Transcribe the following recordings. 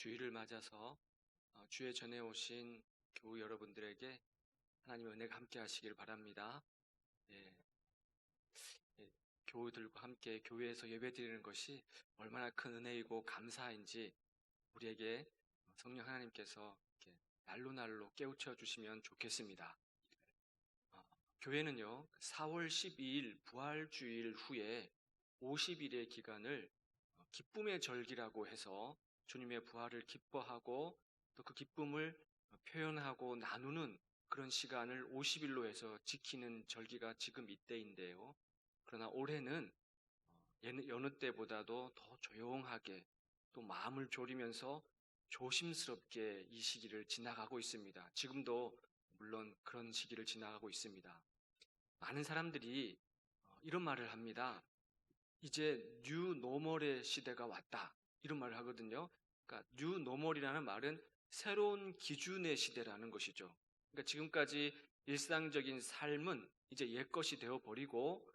주일을 맞아서 주에 전해 오신 교우 여러분들에게 하나님의 은혜가 함께 하시길 바랍니다. 예, 예, 교우들과 함께 교회에서 예배드리는 것이 얼마나 큰 은혜이고 감사인지 우리에게 성령 하나님께서 이렇게 날로 깨우쳐 주시면 좋겠습니다. 교회는요, 4월 12일 부활주일 후에 50일의 기간을 기쁨의 절기라고 해서 주님의 부활을 기뻐하고 또 그 기쁨을 표현하고 나누는 그런 시간을 50일로 해서 지키는 절기가 지금 이때인데요. 그러나 올해는 여느 때보다도 더 조용하게 또 마음을 졸이면서 조심스럽게 이 시기를 지나가고 있습니다. 지금도 물론 그런 시기를 지나가고 있습니다. 많은 사람들이 이런 말을 합니다. 이제 뉴 노멀의 시대가 왔다. 이런 말을 하거든요. 그러니까 뉴 노멀이라는 말은 새로운 기준의 시대라는 것이죠. 그러니까 지금까지 일상적인 삶은 이제 옛것이 되어 버리고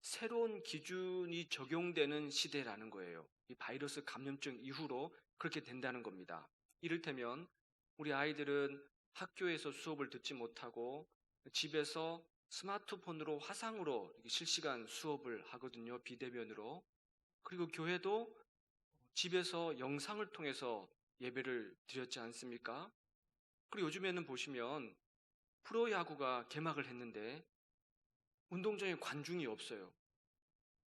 새로운 기준이 적용되는 시대라는 거예요. 이 바이러스 감염증 이후로 그렇게 된다는 겁니다. 이를테면 우리 아이들은 학교에서 수업을 듣지 못하고 집에서 스마트폰으로 화상으로 실시간 수업을 하거든요. 비대면으로. 그리고 교회도 집에서 영상을 통해서 예배를 드렸지 않습니까? 그리고 요즘에는 보시면 프로야구가 개막을 했는데 운동장에 관중이 없어요.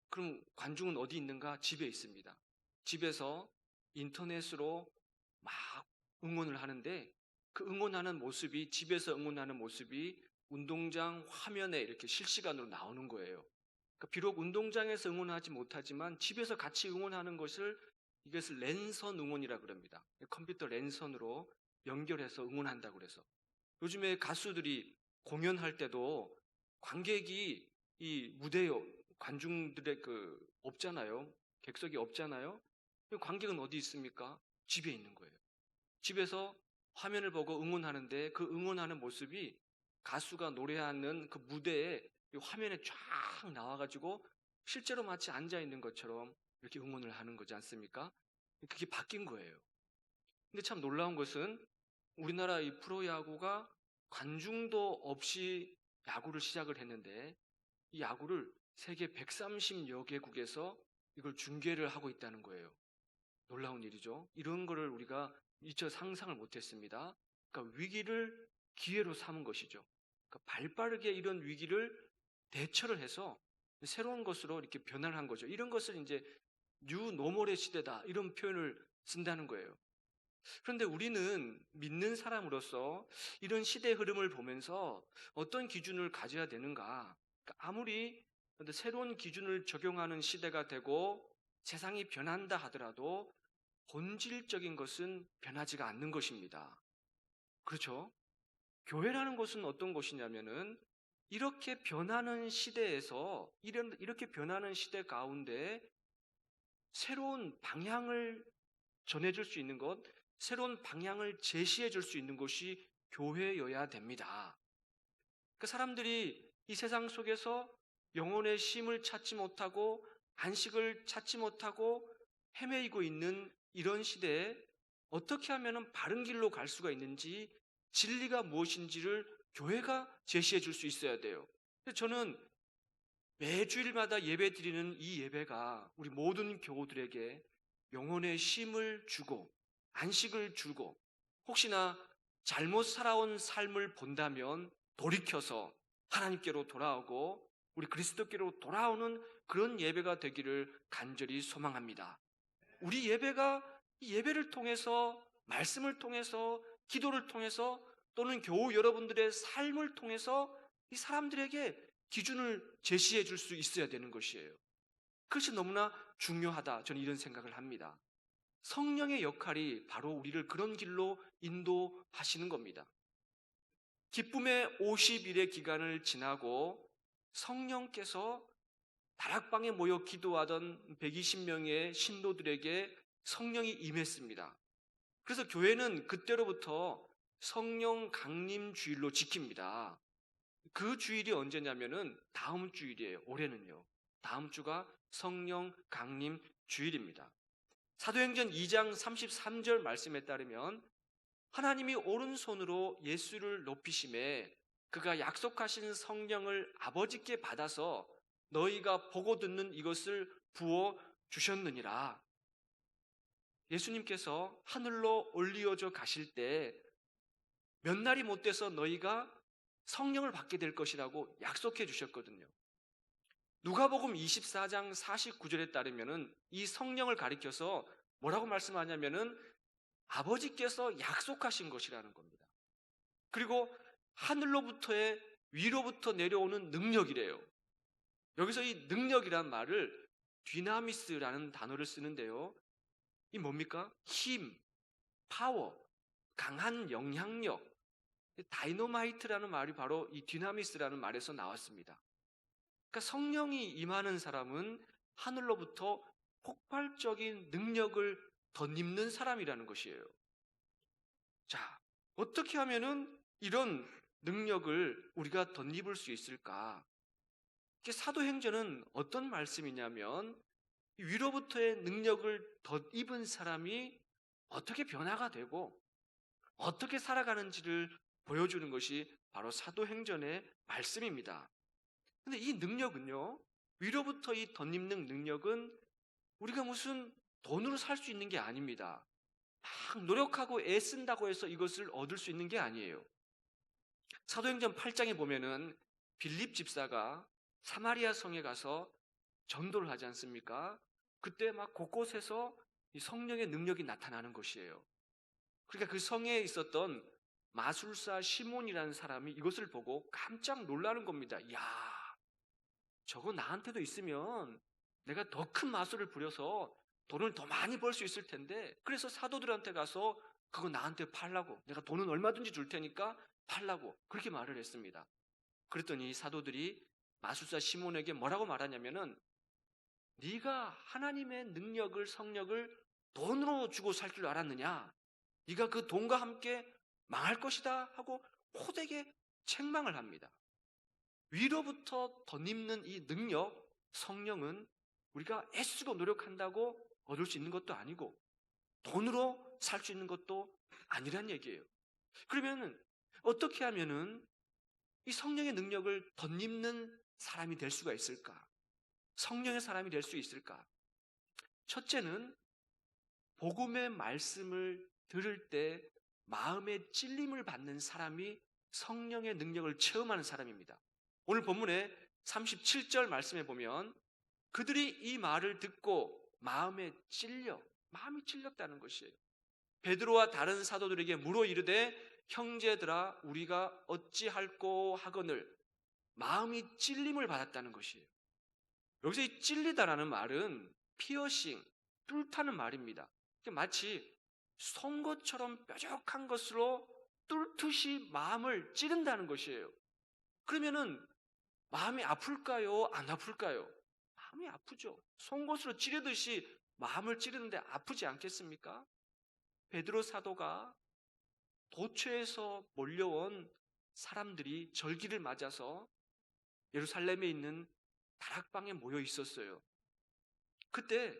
그럼 관중은 어디 있는가? 집에 있습니다. 집에서 인터넷으로 막 응원을 하는데 그 응원하는 모습이 집에서 응원하는 모습이 운동장 화면에 이렇게 실시간으로 나오는 거예요. 그러니까 비록 운동장에서 응원하지 못하지만 집에서 같이 응원하는 것을 이것을 랜선 응원이라 그럽니다. 컴퓨터 랜선으로 연결해서 응원한다고 그래서 요즘에 가수들이 공연할 때도 관객이 이 무대에 관중들의 없잖아요. 객석이 없잖아요. 관객은 어디 있습니까? 집에 있는 거예요. 집에서 화면을 보고 응원하는데 그 응원하는 모습이 가수가 노래하는 그 무대에 화면에 쫙 나와가지고 실제로 마치 앉아있는 것처럼 이렇게 응원을 하는 거지 않습니까? 그게 바뀐 거예요. 근데 참 놀라운 것은 우리나라 이 프로야구가 관중도 없이 야구를 시작을 했는데 이 야구를 세계 130여 개국에서 이걸 중계를 하고 있다는 거예요. 놀라운 일이죠. 이런 거를 우리가 미처 상상을 못했습니다. 그러니까 위기를 기회로 삼은 것이죠. 그러니까 발빠르게 이런 위기를 대처를 해서 새로운 것으로 이렇게 변화를 한 거죠. 이런 것을 이제 뉴 노멀의 시대다 이런 표현을 쓴다는 거예요. 그런데 우리는 믿는 사람으로서 이런 시대 흐름을 보면서 어떤 기준을 가져야 되는가? 그러니까 아무리 새로운 기준을 적용하는 시대가 되고 세상이 변한다 하더라도 본질적인 것은 변하지가 않는 것입니다. 그렇죠? 교회라는 것은 어떤 것이냐면은 이렇게 변하는 시대에서 이렇게 변하는 시대 가운데 새로운 방향을 전해줄 수 있는 것, 새로운 방향을 제시해 줄 수 있는 것이 교회여야 됩니다. 그 사람들이 이 세상 속에서 영혼의 쉼을 찾지 못하고 안식을 찾지 못하고 헤매이고 있는 이런 시대에 어떻게 하면 바른 길로 갈 수가 있는지 진리가 무엇인지를 교회가 제시해 줄 수 있어야 돼요. 저는 매주일마다 예배 드리는 이 예배가 우리 모든 교우들에게 영혼의 쉼을 주고 안식을 주고 혹시나 잘못 살아온 삶을 본다면 돌이켜서 하나님께로 돌아오고 우리 그리스도께로 돌아오는 그런 예배가 되기를 간절히 소망합니다. 우리 예배가 이 예배를 통해서 말씀을 통해서 기도를 통해서 또는 교우 여러분들의 삶을 통해서 이 사람들에게 기준을 제시해 줄 수 있어야 되는 것이에요. 그것이 너무나 중요하다. 저는 이런 생각을 합니다. 성령의 역할이 바로 우리를 그런 길로 인도하시는 겁니다. 기쁨의 50일의 기간을 지나고 성령께서 다락방에 모여 기도하던 120명의 신도들에게 성령이 임했습니다. 그래서 교회는 그때로부터 성령 강림 주일로 지킵니다. 그 주일이 언제냐면은 다음 주일이에요. 올해는요. 다음 주가 성령 강림 주일입니다. 사도행전 2장 33절 말씀에 따르면 하나님이 오른손으로 예수를 높이심에 그가 약속하신 성령을 아버지께 받아서 너희가 보고 듣는 이것을 부어 주셨느니라. 예수님께서 하늘로 올리어져 가실 때 몇 날이 못 돼서 너희가 성령을 받게 될 것이라고 약속해 주셨거든요. 누가복음 24장 49절에 따르면은 이 성령을 가리켜서 뭐라고 말씀하냐면은 아버지께서 약속하신 것이라는 겁니다. 그리고 하늘로부터의 위로부터 내려오는 능력이래요. 여기서 이 능력이란 말을 디나미스라는 단어를 쓰는데요. 이 뭡니까? 힘, 파워, 강한 영향력, 다이너마이트라는 말이 바로 이 디나미스라는 말에서 나왔습니다. 그러니까 성령이 임하는 사람은 하늘로부터 폭발적인 능력을 덧입는 사람이라는 것이에요. 자, 어떻게 하면은 이런 능력을 우리가 덧입을 수 있을까? 사도행전은 어떤 말씀이냐면 위로부터의 능력을 덧입은 사람이 어떻게 변화가 되고 어떻게 살아가는지를 보여주는 것이 바로 사도행전의 말씀입니다. 근데 이 능력은요, 위로부터 이 덧입는 능력은 우리가 무슨 돈으로 살 수 있는 게 아닙니다. 막 노력하고 애쓴다고 해서 이것을 얻을 수 있는 게 아니에요. 사도행전 8장에 보면은 빌립 집사가 사마리아 성에 가서 전도를 하지 않습니까? 그때 막 곳곳에서 이 성령의 능력이 나타나는 것이에요. 그러니까 그 성에 있었던 마술사 시몬이라는 사람이 이것을 보고 깜짝 놀라는 겁니다. 야, 저거 나한테도 있으면 내가 더 큰 마술을 부려서 돈을 더 많이 벌 수 있을 텐데, 그래서 사도들한테 가서 그거 나한테 팔라고, 내가 돈은 얼마든지 줄 테니까 팔라고 그렇게 말을 했습니다. 그랬더니 사도들이 마술사 시몬에게 뭐라고 말하냐면은 네가 하나님의 능력을, 성력을 돈으로 주고 살 줄 알았느냐? 네가 그 돈과 함께 망할 것이다 하고 호되게 책망을 합니다. 위로부터 덧입는 이 능력, 성령은 우리가 애쓰고 노력한다고 얻을 수 있는 것도 아니고 돈으로 살 수 있는 것도 아니란 얘기예요. 그러면 어떻게 하면은 이 성령의 능력을 덧입는 사람이 될 수가 있을까? 성령의 사람이 될 수 있을까? 첫째는 복음의 말씀을 들을 때 마음의 찔림을 받는 사람이 성령의 능력을 체험하는 사람입니다. 오늘 본문의 37절 말씀에 보면 그들이 이 말을 듣고 마음이 찔렸다는 것이에요. 베드로와 다른 사도들에게 물어 이르되 형제들아 우리가 어찌할꼬 하거늘 마음이 찔림을 받았다는 것이에요. 여기서 이 찔리다라는 말은 피어싱, 뚫다는 말입니다. 마치 송곳처럼 뾰족한 것으로 뚫듯이 마음을 찌른다는 것이에요. 그러면은 마음이 아플까요? 안 아플까요? 마음이 아프죠. 송곳으로 찌르듯이 마음을 찌르는데 아프지 않겠습니까? 베드로 사도가 도처에서 몰려온 사람들이 절기를 맞아서 예루살렘에 있는 다락방에 모여 있었어요. 그때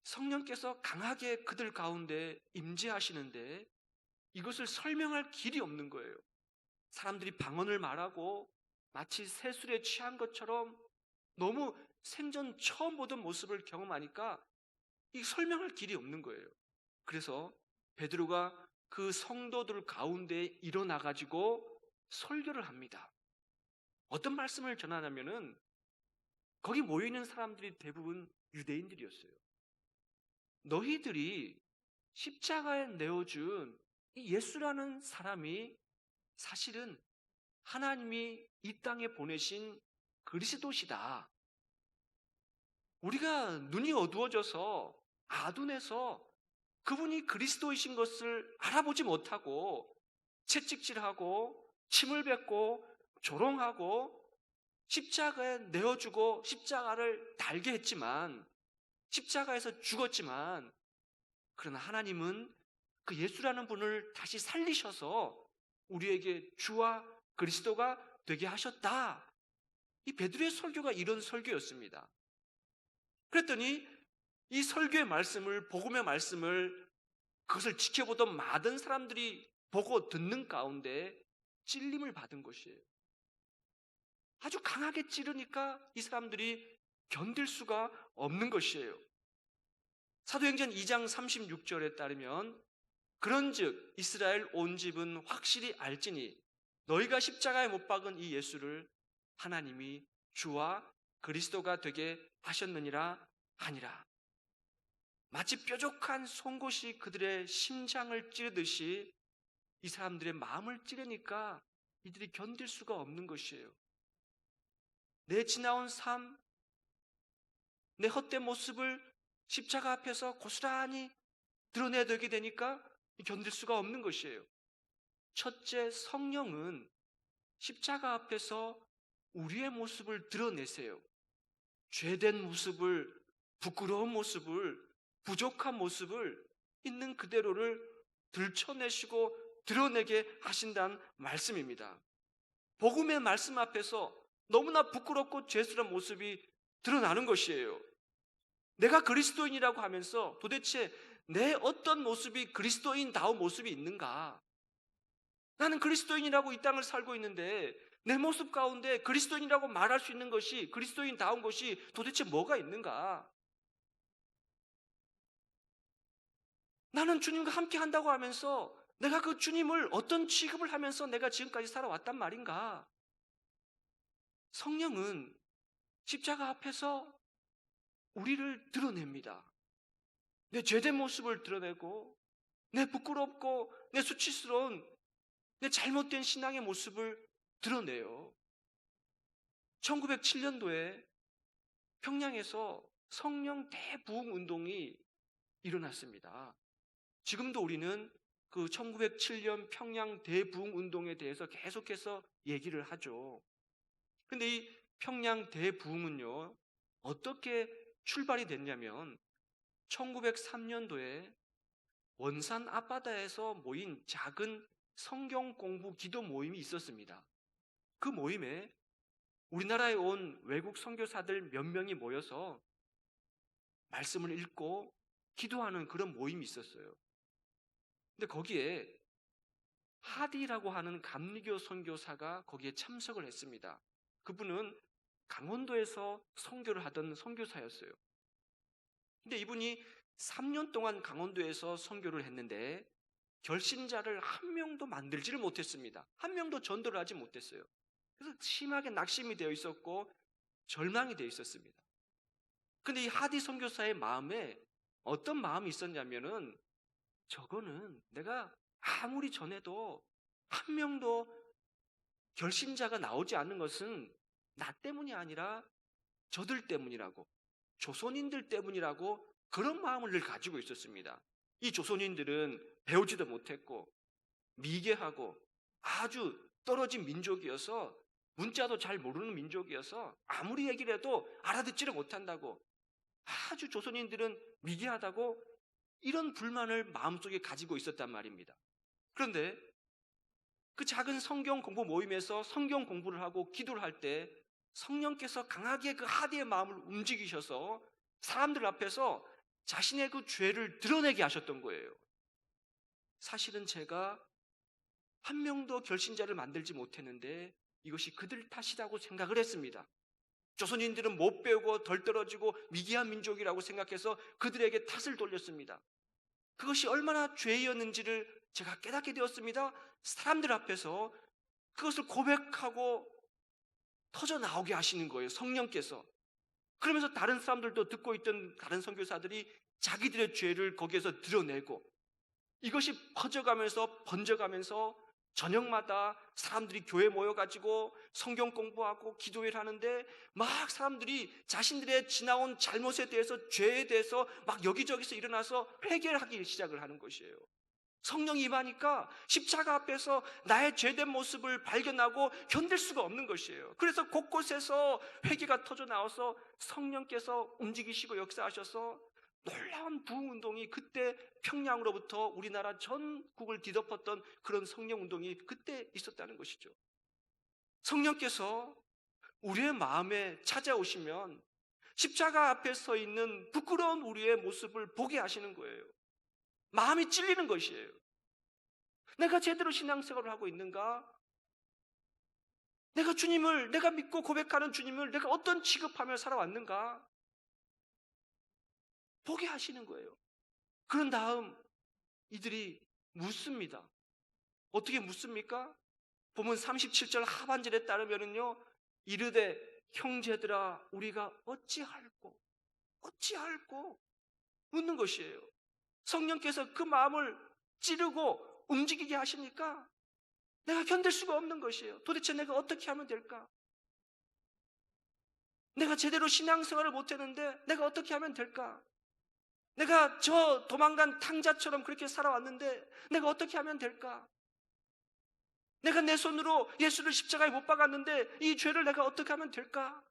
성령께서 강하게 그들 가운데 임재하시는데 이것을 설명할 길이 없는 거예요. 사람들이 방언을 말하고 마치 세술에 취한 것처럼 너무 생전 처음 보던 모습을 경험하니까 이 설명할 길이 없는 거예요. 그래서 베드로가 그 성도들 가운데 일어나 가지고 설교를 합니다. 어떤 말씀을 전하냐면은 거기 모여 있는 사람들이 대부분 유대인들이었어요. 너희들이 십자가에 내어준 이 예수라는 사람이 사실은 하나님이 이 땅에 보내신 그리스도시다. 우리가 눈이 어두워져서 아둔해서 그분이 그리스도이신 것을 알아보지 못하고 채찍질하고 침을 뱉고 조롱하고 십자가에 내어주고 십자가를 달게 했지만 십자가에서 죽었지만 그러나 하나님은 그 예수라는 분을 다시 살리셔서 우리에게 주와 그리스도가 되게 하셨다. 이 베드로의 설교가 이런 설교였습니다. 그랬더니 이 설교의 말씀을, 복음의 말씀을, 그것을 지켜보던 많은 사람들이 보고 듣는 가운데 찔림을 받은 것이에요. 아주 강하게 찌르니까 이 사람들이 견딜 수가 없는 것이에요. 사도행전 2장 36절에 따르면 그런즉 이스라엘 온 집은 확실히 알지니 너희가 십자가에 못 박은 이 예수를 하나님이 주와 그리스도가 되게 하셨느니라 하니라. 마치 뾰족한 송곳이 그들의 심장을 찌르듯이 이 사람들의 마음을 찌르니까 이들이 견딜 수가 없는 것이에요. 내 지나온 삶, 내 헛된 모습을 십자가 앞에서 고스란히 드러내야 되게 되니까 견딜 수가 없는 것이에요. 첫째, 성령은 십자가 앞에서 우리의 모습을 드러내세요. 죄된 모습을, 부끄러운 모습을, 부족한 모습을 있는 그대로를 들춰내시고 드러내게 하신다는 말씀입니다. 복음의 말씀 앞에서 너무나 부끄럽고 죄스러운 모습이 드러나는 것이에요. 내가 그리스도인이라고 하면서 도대체 내 어떤 모습이 그리스도인다운 모습이 있는가? 나는 그리스도인이라고 이 땅을 살고 있는데 내 모습 가운데 그리스도인이라고 말할 수 있는 것이, 그리스도인다운 것이 도대체 뭐가 있는가? 나는 주님과 함께 한다고 하면서 내가 그 주님을 어떤 취급을 하면서 내가 지금까지 살아왔단 말인가? 성령은 십자가 앞에서 우리를 드러냅니다. 내 죄된 모습을 드러내고 내 부끄럽고 내 수치스러운 내 잘못된 신앙의 모습을 드러내요. 1907년도에 평양에서 성령 대부흥 운동이 일어났습니다. 지금도 우리는 그 1907년 평양 대부흥 운동에 대해서 계속해서 얘기를 하죠. 그런데 이 평양 대부흥은요, 어떻게 출발이 됐냐면 1903년도에 원산 앞바다에서 모인 작은 성경 공부 기도 모임이 있었습니다. 그 모임에 우리나라에 온 외국 선교사들 몇 명이 모여서 말씀을 읽고 기도하는 그런 모임이 있었어요. 근데 거기에 하디라고 하는 감리교 선교사가 거기에 참석을 했습니다. 그분은 강원도에서 선교를 하던 선교사였어요. 근데 이분이 3년 동안 강원도에서 선교를 했는데 결신자를 한 명도 만들지를 못했습니다. 한 명도 전도를 하지 못했어요. 그래서 심하게 낙심이 되어 있었고 절망이 되어 있었습니다. 근데 이 하디 선교사의 마음에 어떤 마음이 있었냐면은 저거는 내가 아무리 전해도 한 명도 결신자가 나오지 않는 것은 나 때문이 아니라 저들 때문이라고, 조선인들 때문이라고 그런 마음을 늘 가지고 있었습니다. 이 조선인들은 배우지도 못했고 미개하고 아주 떨어진 민족이어서 문자도 잘 모르는 민족이어서 아무리 얘기를 해도 알아듣지를 못한다고, 아주 조선인들은 미개하다고 이런 불만을 마음속에 가지고 있었단 말입니다. 그런데 그 작은 성경 공부 모임에서 성경 공부를 하고 기도를 할 때 성령께서 강하게 그 하디의 마음을 움직이셔서 사람들 앞에서 자신의 그 죄를 드러내게 하셨던 거예요. 사실은 제가 한 명도 결신자를 만들지 못했는데 이것이 그들 탓이라고 생각을 했습니다. 조선인들은 못 배우고 덜 떨어지고 미개한 민족이라고 생각해서 그들에게 탓을 돌렸습니다. 그것이 얼마나 죄였는지를 제가 깨닫게 되었습니다. 사람들 앞에서 그것을 고백하고 터져 나오게 하시는 거예요, 성령께서. 그러면서 다른 사람들도 듣고 있던 다른 선교사들이 자기들의 죄를 거기에서 드러내고 이것이 퍼져가면서 번져가면서 저녁마다 사람들이 교회에 모여가지고 성경 공부하고 기도회를 하는데 막 사람들이 자신들의 지나온 잘못에 대해서, 죄에 대해서 막 여기저기서 일어나서 회개를 하기 시작을 하는 것이에요. 성령이 임하니까 십자가 앞에서 나의 죄된 모습을 발견하고 견딜 수가 없는 것이에요. 그래서 곳곳에서 회개가 터져 나와서 성령께서 움직이시고 역사하셔서 놀라운 부흥운동이 그때 평양으로부터 우리나라 전국을 뒤덮었던 그런 성령운동이 그때 있었다는 것이죠. 성령께서 우리의 마음에 찾아오시면 십자가 앞에 서 있는 부끄러운 우리의 모습을 보게 하시는 거예요. 마음이 찔리는 것이에요. 내가 제대로 신앙생활을 하고 있는가? 내가 믿고 고백하는 주님을 내가 어떤 취급하며 살아왔는가? 보게 하시는 거예요. 그런 다음 이들이 묻습니다. 어떻게 묻습니까? 보면 37절 하반절에 따르면은요, 이르되 형제들아 우리가 어찌할꼬 묻는 것이에요. 성령께서 그 마음을 찌르고 움직이게 하시니까 내가 견딜 수가 없는 것이에요. 도대체 내가 어떻게 하면 될까? 내가 제대로 신앙생활을 못했는데 내가 어떻게 하면 될까? 내가 저 도망간 탕자처럼 그렇게 살아왔는데 내가 어떻게 하면 될까? 내가 내 손으로 예수를 십자가에 못 박았는데 이 죄를 내가 어떻게 하면 될까?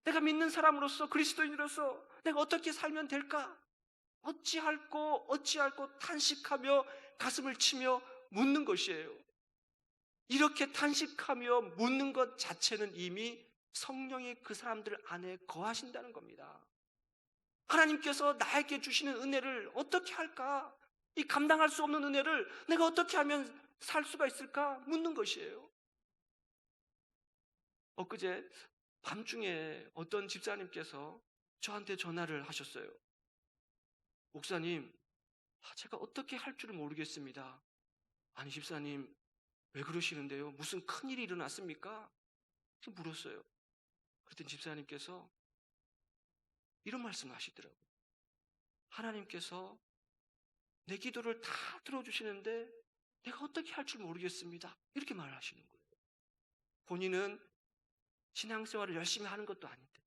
내가 믿는 사람으로서 그리스도인으로서 내가 어떻게 살면 될까? 어찌할꼬 탄식하며 가슴을 치며 묻는 것이에요. 이렇게 탄식하며 묻는 것 자체는 이미 성령이 그 사람들 안에 거하신다는 겁니다. 하나님께서 나에게 주시는 은혜를 어떻게 할까? 이 감당할 수 없는 은혜를 내가 어떻게 하면 살 수가 있을까? 묻는 것이에요. 엊그제 밤중에 어떤 집사님께서 저한테 전화를 하셨어요. 목사님, 제가 어떻게 할 줄을 모르겠습니다. 아니 집사님, 왜 그러시는데요? 무슨 큰일이 일어났습니까? 물었어요. 그랬더니 집사님께서 이런 말씀을 하시더라고요. 하나님께서 내 기도를 다 들어주시는데 내가 어떻게 할 줄 모르겠습니다. 이렇게 말하시는 거예요. 본인은 신앙생활을 열심히 하는 것도 아닌데,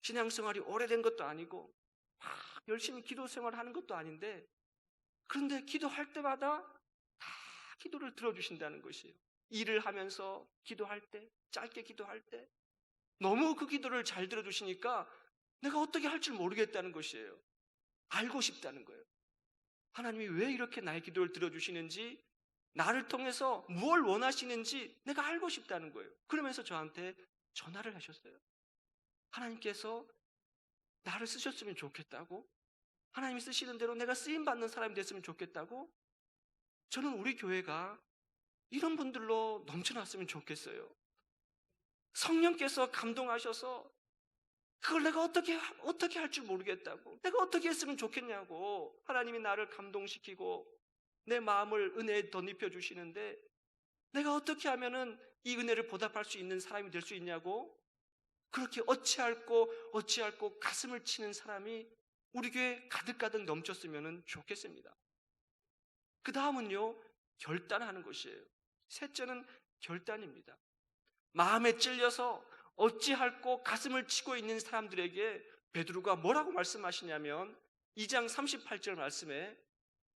신앙생활이 오래된 것도 아니고 막 열심히 기도생활을 하는 것도 아닌데, 그런데 기도할 때마다 다 기도를 들어주신다는 것이에요. 일을 하면서 기도할 때, 짧게 기도할 때 너무 그 기도를 잘 들어주시니까 내가 어떻게 할 줄 모르겠다는 것이에요. 알고 싶다는 거예요. 하나님이 왜 이렇게 나의 기도를 들어주시는지, 나를 통해서 무엇을 원하시는지 내가 알고 싶다는 거예요. 그러면서 저한테 전화를 하셨어요. 하나님께서 나를 쓰셨으면 좋겠다고, 하나님이 쓰시는 대로 내가 쓰임받는 사람이 됐으면 좋겠다고, 저는 우리 교회가 이런 분들로 넘쳐났으면 좋겠어요. 성령께서 감동하셔서 그걸 내가 어떻게 할 줄 모르겠다고, 내가 어떻게 했으면 좋겠냐고, 하나님이 나를 감동시키고 내 마음을 은혜에 덧입혀 주시는데 내가 어떻게 하면은 이 은혜를 보답할 수 있는 사람이 될 수 있냐고, 그렇게 어찌할꼬 가슴을 치는 사람이 우리 교회에 가득가득 넘쳤으면 좋겠습니다. 그 다음은요, 결단하는 것이에요. 셋째는 결단입니다. 마음에 찔려서 어찌할꼬 가슴을 치고 있는 사람들에게 베드로가 뭐라고 말씀하시냐면 2장 38절 말씀에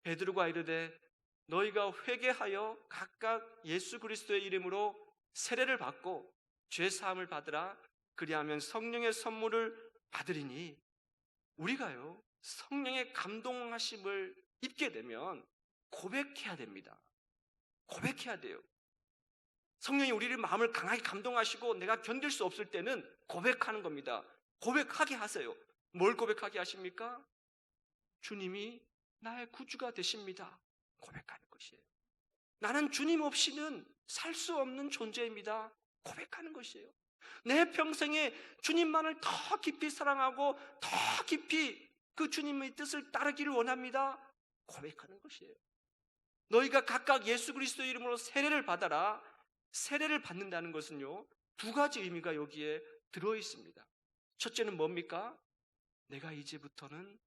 베드로가 이르되 너희가 회개하여 각각 예수 그리스도의 이름으로 세례를 받고 죄 사함을 받으라. 그리하면 성령의 선물을 받으리니, 우리가요 성령의 감동하심을 입게 되면 고백해야 됩니다. 고백해야 돼요. 성령이 우리를 마음을 강하게 감동하시고 내가 견딜 수 없을 때는 고백하는 겁니다. 고백하게 하세요. 뭘 고백하게 하십니까? 주님이 나의 구주가 되십니다. 고백하는 것이에요. 나는 주님 없이는 살 수 없는 존재입니다. 고백하는 것이에요. 내 평생에 주님만을 더 깊이 사랑하고 더 깊이 그 주님의 뜻을 따르기를 원합니다. 고백하는 것이에요. 너희가 각각 예수 그리스도의 이름으로 세례를 받아라. 세례를 받는다는 것은요, 두 가지 의미가 여기에 들어있습니다. 첫째는 뭡니까? 내가 이제부터는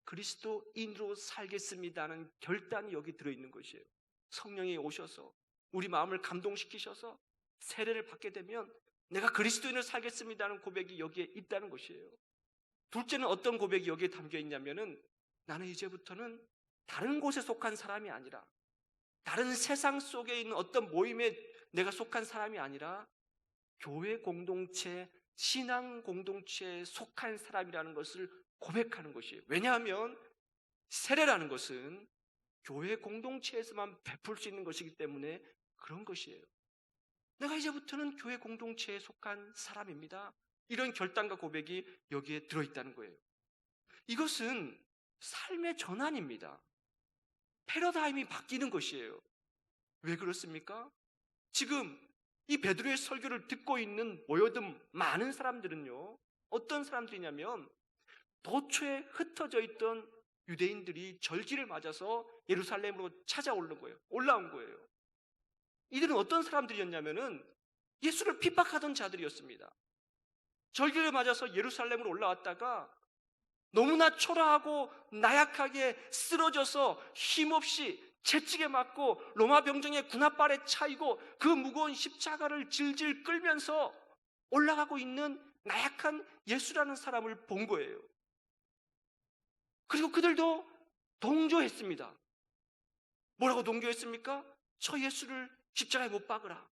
그리스도인으로 살겠습니다는 결단이 여기 들어있는 것이에요. 성령이 오셔서 우리 마음을 감동시키셔서 세례를 받게 되면 내가 그리스도인으로 살겠습니다는 고백이 여기에 있다는 것이에요. 둘째는 어떤 고백이 여기에 담겨 있냐면은 나는 이제부터는 다른 곳에 속한 사람이 아니라, 다른 세상 속에 있는 어떤 모임에 내가 속한 사람이 아니라 교회 공동체, 신앙 공동체에 속한 사람이라는 것을 고백하는 것이에요. 왜냐하면 세례라는 것은 교회 공동체에서만 베풀 수 있는 것이기 때문에 그런 것이에요. 내가 이제부터는 교회 공동체에 속한 사람입니다. 이런 결단과 고백이 여기에 들어있다는 거예요. 이것은 삶의 전환입니다. 패러다임이 바뀌는 것이에요. 왜 그렇습니까? 지금 이 베드로의 설교를 듣고 있는 모여든 많은 사람들은요, 어떤 사람들이냐면 도초에 흩어져 있던 유대인들이 절기를 맞아서 예루살렘으로 찾아오는 거예요. 올라온 거예요. 이들은 어떤 사람들이었냐면은 예수를 핍박하던 자들이었습니다. 절기를 맞아서 예루살렘으로 올라왔다가 너무나 초라하고 나약하게 쓰러져서 힘없이 채찍에 맞고 로마 병정의 군합발에 차이고 그 무거운 십자가를 질질 끌면서 올라가고 있는 나약한 예수라는 사람을 본 거예요. 그리고 그들도 동조했습니다. 뭐라고 동조했습니까? 저 예수를 십자가에 못 박으라.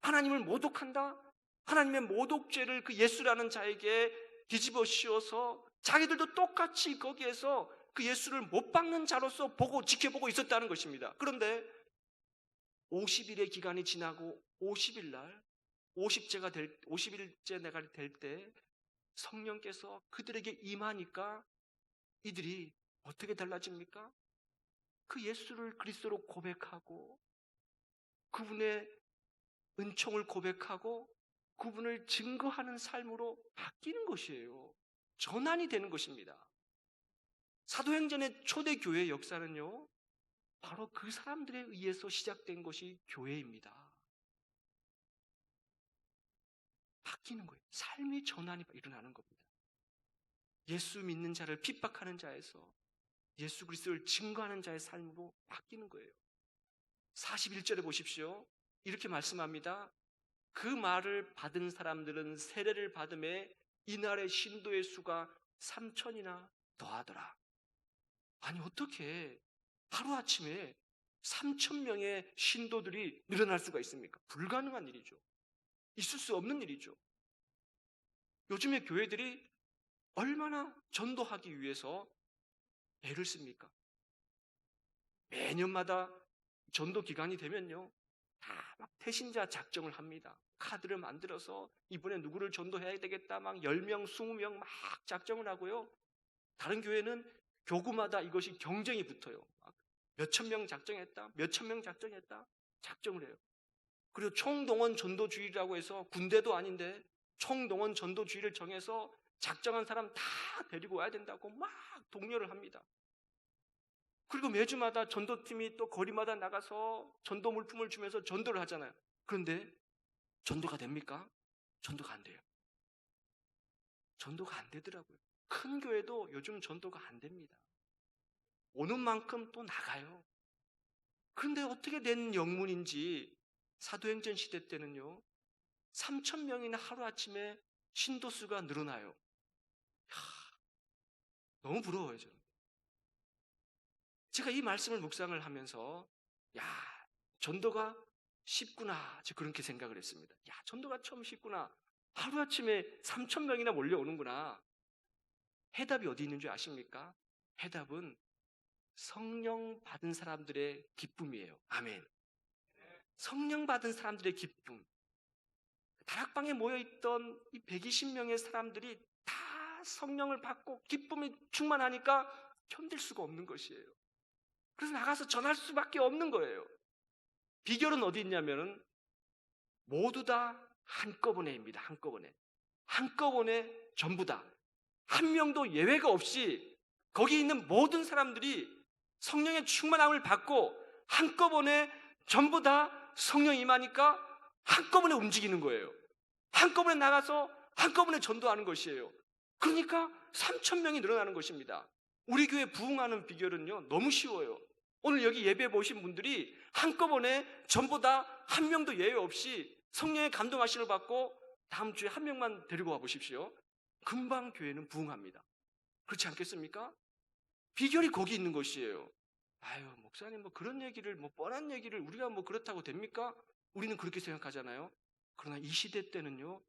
하나님을 모독한다. 하나님의 모독죄를 그 예수라는 자에게 뒤집어 씌워서 자기들도 똑같이 거기에서 그 예수를 못 박는 자로서 지켜보고 있었다는 것입니다. 그런데 50일의 기간이 지나고 50일 날 50일째 내가 될 때 성령께서 그들에게 임하니까 이들이 어떻게 달라집니까? 그 예수를 그리스도로 고백하고 그분의 은총을 고백하고 그분을 증거하는 삶으로 바뀌는 것이에요. 전환이 되는 것입니다. 사도행전의 초대교회 역사는요, 바로 그 사람들에 의해서 시작된 것이 교회입니다. 바뀌는 거예요. 삶의 전환이 일어나는 겁니다. 예수 믿는 자를 핍박하는 자에서 예수 그리스도를 증거하는 자의 삶으로 바뀌는 거예요. 41절에 보십시오. 이렇게 말씀합니다. 그 말을 받은 사람들은 세례를 받음에 이날의 신도의 수가 3,000이나 더하더라. 아니 어떻게 하루아침에 3,000명의 신도들이 늘어날 수가 있습니까? 불가능한 일이죠. 있을 수 없는 일이죠. 요즘에 교회들이 얼마나 전도하기 위해서 애를 씁니까? 매년마다 전도 기간이 되면요, 다 막 태신자 작정을 합니다. 카드를 만들어서 이번에 누구를 전도해야 되겠다 막 10명, 20명 막 작정을 하고요. 다른 교회는 교구마다 이것이 경쟁이 붙어요. 몇천 명 작정했다, 몇천 명 작정했다, 작정을 해요. 그리고 총동원 전도주의라고 해서 군대도 아닌데 총동원 전도주의를 정해서 작정한 사람 다 데리고 와야 된다고 막 독려를 합니다. 그리고 매주마다 전도팀이 또 거리마다 나가서 전도 물품을 주면서 전도를 하잖아요. 그런데 전도가 됩니까? 전도가 안 돼요. 전도가 안 되더라고요. 큰 교회도 요즘 전도가 안 됩니다. 오는 만큼 또 나가요. 그런데 어떻게 된 영문인지 사도행전 시대 때는요, 3,000명이나 하루아침에 신도수가 늘어나요. 너무 부러워요, 저는. 제가 이 말씀을 묵상을 하면서 전도가 쉽구나, 저 그렇게 생각을 했습니다. 전도가 참 쉽구나. 하루아침에 3,000명이나 몰려오는구나. 해답이 어디 있는 줄 아십니까? 해답은 성령 받은 사람들의 기쁨이에요. 아멘. 성령 받은 사람들의 기쁨. 다락방에 모여있던 이 120명의 사람들이 다 성령을 받고 기쁨이 충만하니까 견딜 수가 없는 것이에요. 그래서 나가서 전할 수밖에 없는 거예요. 비결은 어디 있냐면은 모두 다 한꺼번에입니다. 한꺼번에 전부 다. 한 명도 예외가 없이 거기 있는 모든 사람들이 성령의 충만함을 받고 한꺼번에 전부 다 성령이 임하니까 한꺼번에 움직이는 거예요. 한꺼번에 나가서 한꺼번에 전도하는 것이에요. 그러니까 3,000명이 늘어나는 것입니다. 우리 교회 부흥하는 비결은요, 너무 쉬워요. 오늘 여기 예배 보신 분들이 한꺼번에 전부 다 한 명도 예외 없이 성령의 감동하심을 받고 다음 주에 한 명만 데리고 와 보십시오. 금방 교회는 부흥합니다. 그렇지 않겠습니까? 비결이 거기 있는 것이에요. 아유, 목사님 그런 얘기를 뻔한 얘기를 우리가 그렇다고 됩니까? 우리는 그렇게 생각하잖아요. 그러나 이 시대 때는요,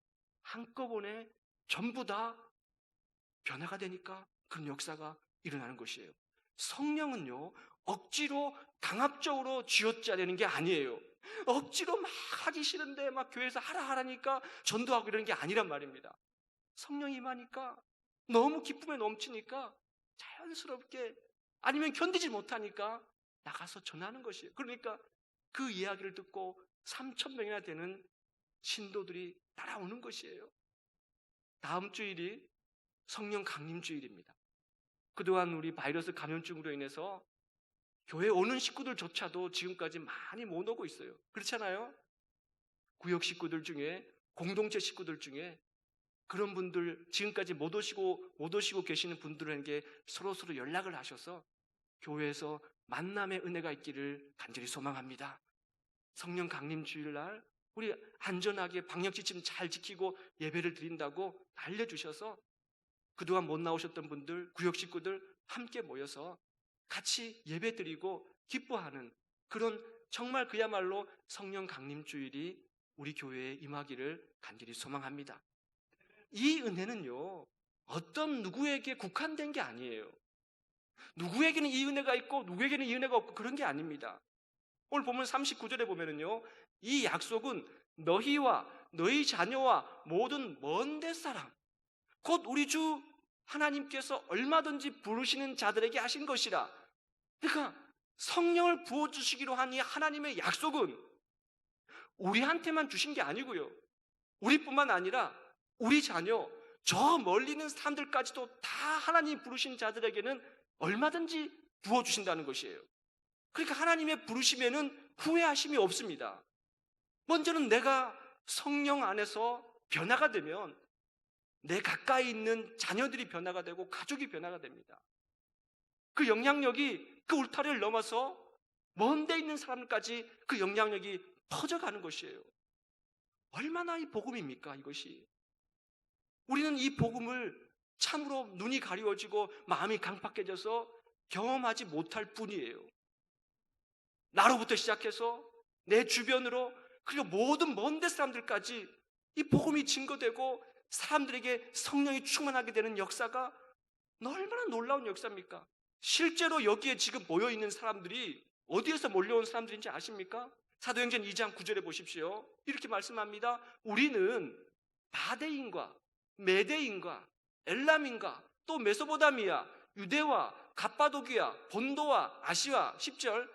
한꺼번에 전부 다 변화가 되니까 그런 역사가 일어나는 것이에요. 성령은요, 억지로 강압적으로 쥐어짜내는 게 아니에요. 억지로 막 하기 싫은데 막 교회에서 하라니까 전도하고 이러는 게 아니란 말입니다. 성령이 임하니까 너무 기쁨에 넘치니까 자연스럽게 아니면 견디지 못하니까 나가서 전하는 것이에요. 그러니까 그 이야기를 듣고 3,000명이나 되는 신도들이 따라오는 것이에요. 다음 주일이 성령 강림 주일입니다. 그동안 우리 바이러스 감염증으로 인해서 교회 오는 식구들조차도 지금까지 많이 못 오고 있어요. 그렇잖아요? 구역 식구들 중에, 공동체 식구들 중에 그런 분들, 지금까지 못 오시고 계시는 분들에게 서로 연락을 하셔서 교회에서 만남의 은혜가 있기를 간절히 소망합니다. 성령 강림 주일날 우리 안전하게 방역지침 잘 지키고 예배를 드린다고 알려주셔서 그동안 못 나오셨던 분들, 구역 식구들 함께 모여서 같이 예배 드리고 기뻐하는 그런 정말 그야말로 성령 강림 주일이 우리 교회에 임하기를 간절히 소망합니다. 이 은혜는요, 어떤 누구에게 국한된 게 아니에요. 누구에게는 이 은혜가 있고 누구에게는 이 은혜가 없고 그런 게 아닙니다. 오늘 보면 39절에 보면은요, 이 약속은 너희와 너희 자녀와 모든 먼 데 사람, 곧 우리 주 하나님께서 얼마든지 부르시는 자들에게 하신 것이라. 그러니까 성령을 부어주시기로 한 이 하나님의 약속은 우리한테만 주신 게 아니고요, 우리뿐만 아니라 우리 자녀, 저 멀리 있는 사람들까지도 다 하나님 부르신 자들에게는 얼마든지 부어주신다는 것이에요. 그러니까 하나님의 부르심에는 후회하심이 없습니다. 먼저는 내가 성령 안에서 변화가 되면 내 가까이 있는 자녀들이 변화가 되고 가족이 변화가 됩니다. 그 영향력이 그 울타리를 넘어서 먼 데 있는 사람까지 그 영향력이 퍼져가는 것이에요. 얼마나 이 복음입니까, 이것이? 우리는 이 복음을 참으로 눈이 가리워지고 마음이 강팍해져서 경험하지 못할 뿐이에요. 나로부터 시작해서 내 주변으로, 그리고 모든 먼 데 사람들까지 이 복음이 증거되고 사람들에게 성령이 충만하게 되는 역사가 얼마나 놀라운 역사입니까? 실제로 여기에 지금 모여있는 사람들이 어디에서 몰려온 사람들인지 아십니까? 사도행전 2장 9절에 보십시오. 이렇게 말씀합니다. 우리는 바데인과 메데인과 엘람인과 또 메소포타미아, 유대와 갑바도기아, 본도와 아시아. 10절,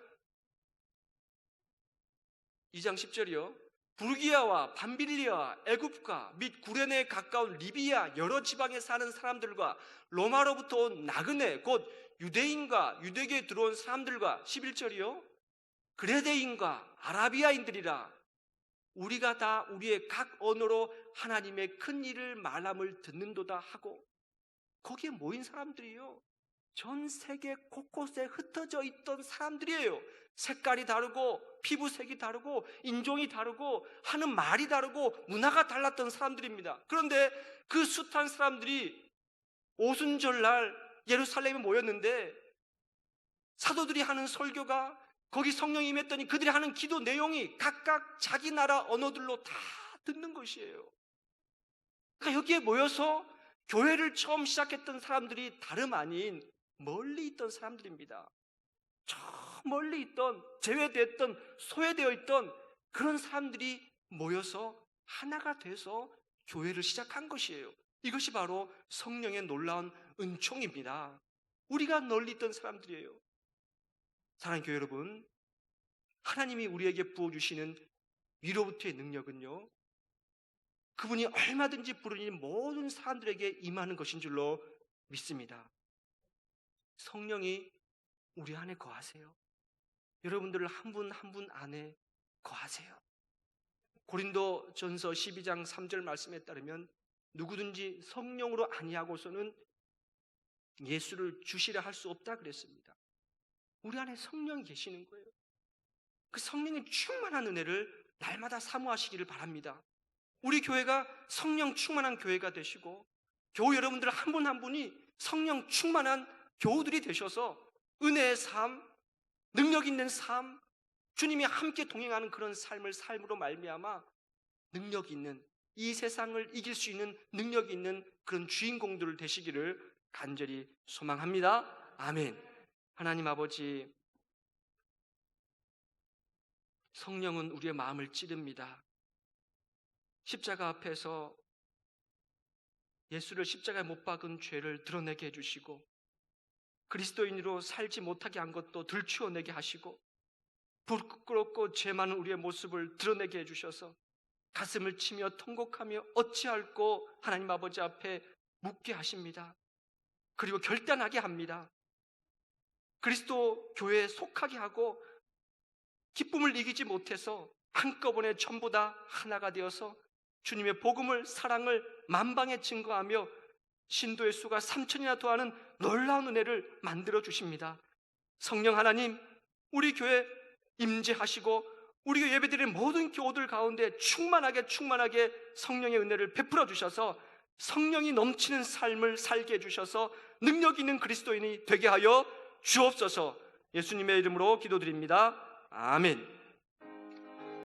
2장 10절이요. 부르기아와 밤빌리아, 애굽과 및 구레네에 가까운 리비아 여러 지방에 사는 사람들과 로마로부터 온 나그네 곧 유대인과 유대교에 들어온 사람들과. 11절이요. 그레데인과 아라비아인들이라. 우리가 다 우리의 각 언어로 하나님의 큰 일을 말함을 듣는도다 하고, 거기에 모인 사람들이요, 전 세계 곳곳에 흩어져 있던 사람들이에요. 색깔이 다르고 피부색이 다르고 인종이 다르고 하는 말이 다르고 문화가 달랐던 사람들입니다. 그런데 그 숱한 사람들이 오순절날 예루살렘에 모였는데 사도들이 하는 설교가, 거기 성령이 임했더니 그들이 하는 기도 내용이 각각 자기 나라 언어들로 다 듣는 것이에요. 그러니까 여기에 모여서 교회를 처음 시작했던 사람들이 다름 아닌 멀리 있던 사람들입니다. 저 멀리 있던, 제외됐던, 소외되어 있던 그런 사람들이 모여서 하나가 돼서 교회를 시작한 것이에요. 이것이 바로 성령의 놀라운 은총입니다. 우리가 널리 있던 사람들이에요. 사랑하는 교회 여러분, 하나님이 우리에게 부어주시는 위로부터의 능력은요, 그분이 얼마든지 부르는 모든 사람들에게 임하는 것인 줄로 믿습니다. 성령이 우리 안에 거하세요. 여러분들 한 분 한 분 안에 거하세요. 고린도전서 12장 3절 말씀에 따르면 누구든지 성령으로 아니하고서는 예수를 주시려 할 수 없다 그랬습니다. 우리 안에 성령이 계시는 거예요. 그 성령의 충만한 은혜를 날마다 사모하시기를 바랍니다. 우리 교회가 성령 충만한 교회가 되시고 교우 여러분들 한 분 한 분이 성령 충만한 교우들이 되셔서 은혜의 삶, 능력 있는 삶, 주님이 함께 동행하는 그런 삶을 삶으로 말미암아 능력 있는, 이 세상을 이길 수 있는 능력 있는 그런 주인공들 되시기를 간절히 소망합니다. 아멘. 하나님 아버지, 성령은 우리의 마음을 찌릅니다. 십자가 앞에서 예수를 십자가에 못 박은 죄를 드러내게 해주시고 그리스도인으로 살지 못하게 한 것도 들추어내게 하시고 부끄럽고 죄 많은 우리의 모습을 드러내게 해주셔서 가슴을 치며 통곡하며 어찌할꼬 하나님 아버지 앞에 묻게 하십니다. 그리고 결단하게 합니다. 그리스도 교회에 속하게 하고 기쁨을 이기지 못해서 한꺼번에 전부 다 하나가 되어서 주님의 복음을, 사랑을 만방에 증거하며 신도의 수가 3,000이나 더하는 놀라운 은혜를 만들어 주십니다. 성령 하나님, 우리 교회 임재하시고 우리 교회 예배드리는 모든 교우들 가운데 충만하게 성령의 은혜를 베풀어 주셔서 성령이 넘치는 삶을 살게 해주셔서 능력 있는 그리스도인이 되게 하여 주옵소서. 예수님의 이름으로 기도드립니다. 아멘.